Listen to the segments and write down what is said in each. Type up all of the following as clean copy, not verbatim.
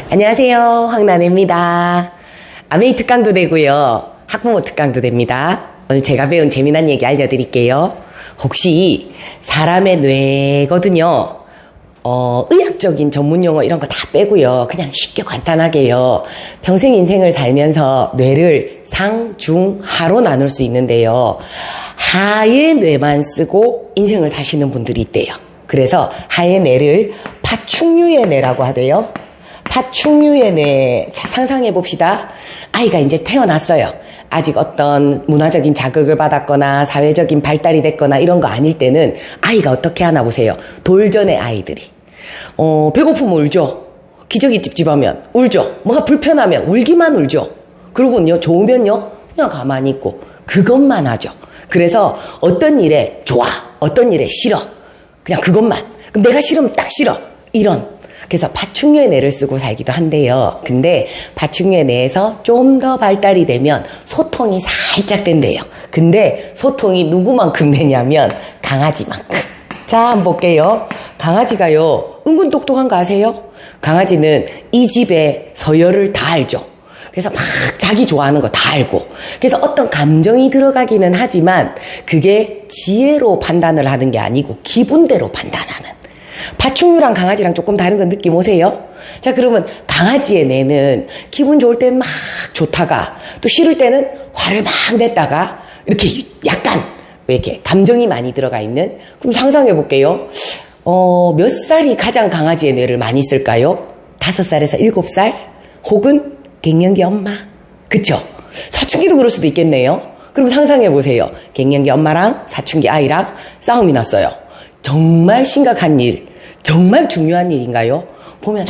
안녕하세요. 황나래입니다. 아메이 특강도 되고요. 학부모 특강도 됩니다. 오늘 제가 배운 재미난 얘기 알려드릴게요. 혹시 사람의 뇌거든요. 의학적인 전문용어 이런 거 다 빼고요. 그냥 쉽게 간단하게요. 평생 인생을 살면서 뇌를 상, 중, 하로 나눌 수 있는데요. 하의 뇌만 쓰고 인생을 사시는 분들이 있대요. 그래서 하의 뇌를 파충류의 뇌라고 하대요. 파충류의 뇌. 자, 상상해 봅시다. 아이가 이제 태어났어요. 아직 어떤 문화적인 자극을 받았거나 사회적인 발달이 됐거나 이런 거 아닐 때는 아이가 어떻게 하나 보세요. 돌전의 아이들이. 배고프면 울죠. 기저귀 찝찝하면 울죠. 뭐가 불편하면 울기만 울죠. 그러고는요, 좋으면요, 그냥 가만히 있고 그것만 하죠. 그래서 어떤 일에 좋아, 어떤 일에 싫어. 그냥 그것만. 그럼 내가 싫으면 딱 싫어. 이런. 그래서 파충류의 뇌를 쓰고 살기도 한대요. 근데 파충류의 뇌에서 좀 더 발달이 되면 소통이 살짝 된대요. 근데 소통이 누구만큼 되냐면 강아지만큼. 자, 한번 볼게요. 강아지가요, 은근 똑똑한 거 아세요? 강아지는 이 집의 서열을 다 알죠. 그래서 막 자기 좋아하는 거 다 알고. 그래서 어떤 감정이 들어가기는 하지만 그게 지혜로 판단을 하는 게 아니고 기분대로 판단하는. 파충류랑 강아지랑 조금 다른 건 느낌 오세요? 자, 그러면 강아지의 뇌는 기분 좋을 때는 막 좋다가 또 싫을 때는 화를 막 냈다가 이렇게 약간 이렇게 감정이 많이 들어가 있는. 그럼 상상해 볼게요. 몇 살이 가장 강아지의 뇌를 많이 쓸까요? 5살에서 7살? 혹은 갱년기 엄마. 그쵸? 사춘기도 그럴 수도 있겠네요. 그럼 상상해 보세요. 갱년기 엄마랑 사춘기 아이랑 싸움이 났어요. 정말 심각한 일, 정말 중요한 일인가요? 보면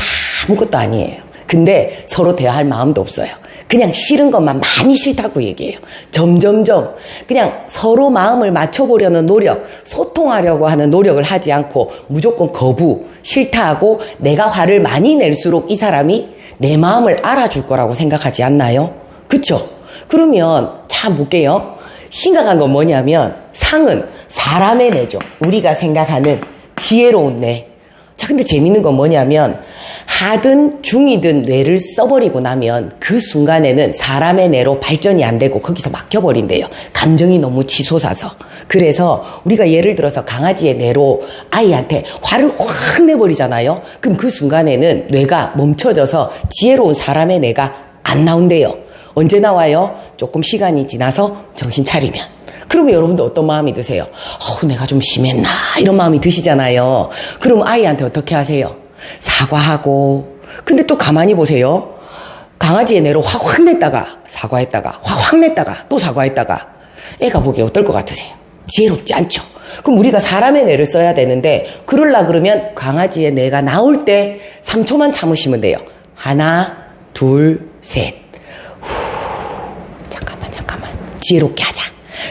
아무것도 아니에요. 근데 서로 대화할 마음도 없어요. 그냥 싫은 것만 많이 싫다고 얘기해요. 점점점 그냥 서로 마음을 맞춰보려는 노력, 소통하려고 하는 노력을 하지 않고 무조건 거부, 싫다 하고 내가 화를 많이 낼수록 이 사람이 내 마음을 알아줄 거라고 생각하지 않나요? 그쵸? 그러면 자, 볼게요. 심각한 건 뭐냐면 상은 사람의 뇌죠. 우리가 생각하는 지혜로운 뇌. 자, 근데 재밌는 건 뭐냐면 하든 중이든 뇌를 써버리고 나면 그 순간에는 사람의 뇌로 발전이 안 되고 거기서 막혀버린대요. 감정이 너무 치솟아서. 그래서 우리가 예를 들어서 강아지의 뇌로 아이한테 화를 확 내버리잖아요. 그럼 그 순간에는 뇌가 멈춰져서 지혜로운 사람의 뇌가 안 나온대요. 언제 나와요? 조금 시간이 지나서 정신 차리면. 그러면 여러분들 어떤 마음이 드세요? 내가 좀 심했나? 이런 마음이 드시잖아요. 그럼 아이한테 어떻게 하세요? 사과하고. 근데 또 가만히 보세요. 강아지의 뇌로 확 냈다가 사과했다가 확 냈다가 또 사과했다가 애가 보기에 어떨 것 같으세요? 지혜롭지 않죠? 그럼 우리가 사람의 뇌를 써야 되는데 그러려 그러면 강아지의 뇌가 나올 때 3초만 참으시면 돼요. 하나, 둘, 셋. 잠깐만. 지혜롭게 하자.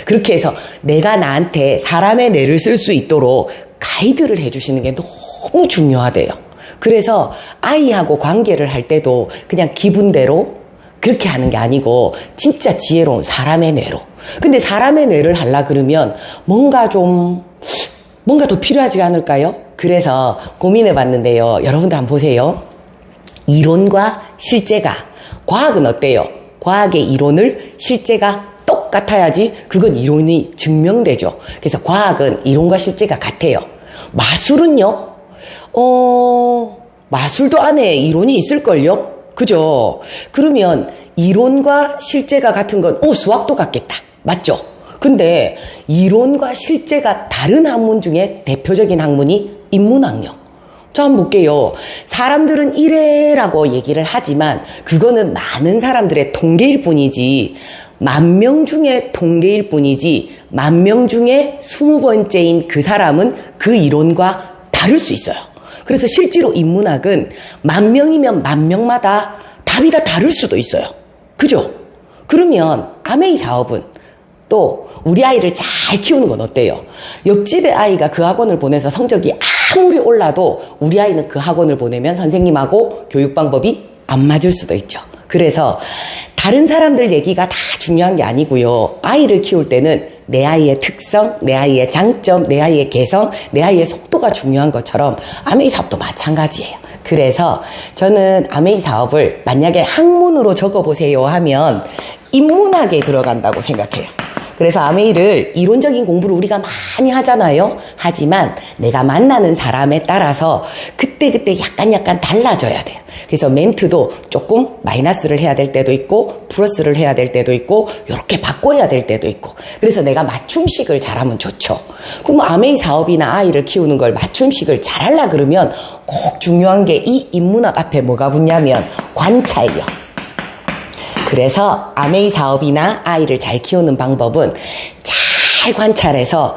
그렇게 해서 내가 나한테 사람의 뇌를 쓸 수 있도록 가이드를 해주시는 게 너무 중요하대요. 그래서 아이하고 관계를 할 때도 그냥 기분대로 그렇게 하는 게 아니고 진짜 지혜로운 사람의 뇌로. 근데 사람의 뇌를 하려 그러면 뭔가 더 필요하지 않을까요? 그래서 고민해 봤는데요. 여러분들 한번 보세요. 이론과 실제가, 과학은 어때요? 과학의 이론을 실제가 똑같아야지 그건 이론이 증명되죠. 그래서 과학은 이론과 실제가 같아요. 마술은요? 마술도 안에 이론이 있을걸요? 그죠? 그러면 이론과 실제가 같은 건 수학도 같겠다. 맞죠? 근데 이론과 실제가 다른 학문 중에 대표적인 학문이 인문학력. 자, 한번 볼게요. 사람들은 이래라고 얘기를 하지만 그거는 많은 사람들의 통계일 뿐이지 10,000명 중에 통계일 뿐이지 10,000명 중에 20번째인 그 사람은 그 이론과 다를 수 있어요. 그래서 실제로 인문학은 10,000명이면 10,000명마다 답이 다 다를 수도 있어요. 그죠? 그러면 아메이 사업은 또 우리 아이를 잘 키우는 건 어때요? 옆집의 아이가 그 학원을 보내서 성적이 아무리 올라도 우리 아이는 그 학원을 보내면 선생님하고 교육 방법이 안 맞을 수도 있죠. 그래서 다른 사람들 얘기가 다 중요한 게 아니고요. 아이를 키울 때는 내 아이의 특성, 내 아이의 장점, 내 아이의 개성, 내 아이의 속도가 중요한 것처럼 아메이 사업도 마찬가지예요. 그래서 저는 아메이 사업을 만약에 학문으로 적어보세요 하면 인문학에 들어간다고 생각해요. 그래서 아메이를 이론적인 공부를 우리가 많이 하잖아요. 하지만 내가 만나는 사람에 따라서 그때그때 약간 달라져야 돼요. 그래서 멘트도 조금 마이너스를 해야 될 때도 있고 플러스를 해야 될 때도 있고 이렇게 바꿔야 될 때도 있고, 그래서 내가 맞춤식을 잘하면 좋죠. 그럼 아메이 사업이나 아이를 키우는 걸 맞춤식을 잘하려 그러면 꼭 중요한 게 이 인문학 앞에 뭐가 붙냐면 관찰력. 그래서 아메이 사업이나 아이를 잘 키우는 방법은 잘 관찰해서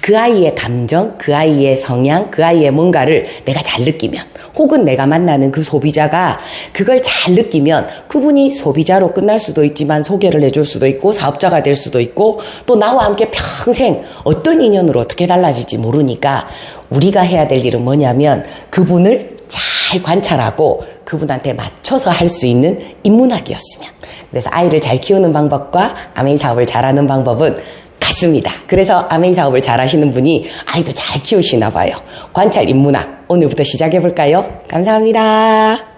그 아이의 감정, 그 아이의 성향, 그 아이의 뭔가를 내가 잘 느끼면, 혹은 내가 만나는 그 소비자가 그걸 잘 느끼면 그분이 소비자로 끝날 수도 있지만 소개를 해줄 수도 있고 사업자가 될 수도 있고 또 나와 함께 평생 어떤 인연으로 어떻게 달라질지 모르니까 우리가 해야 될 일은 뭐냐면 그분을 잘 관찰하고 그분한테 맞춰서 할 수 있는 인문학이었으면. 그래서 아이를 잘 키우는 방법과 아메이 사업을 잘하는 방법은 같습니다. 그래서 아메이 사업을 잘 하시는 분이 아이도 잘 키우시나 봐요. 관찰 인문학 오늘부터 시작해 볼까요? 감사합니다.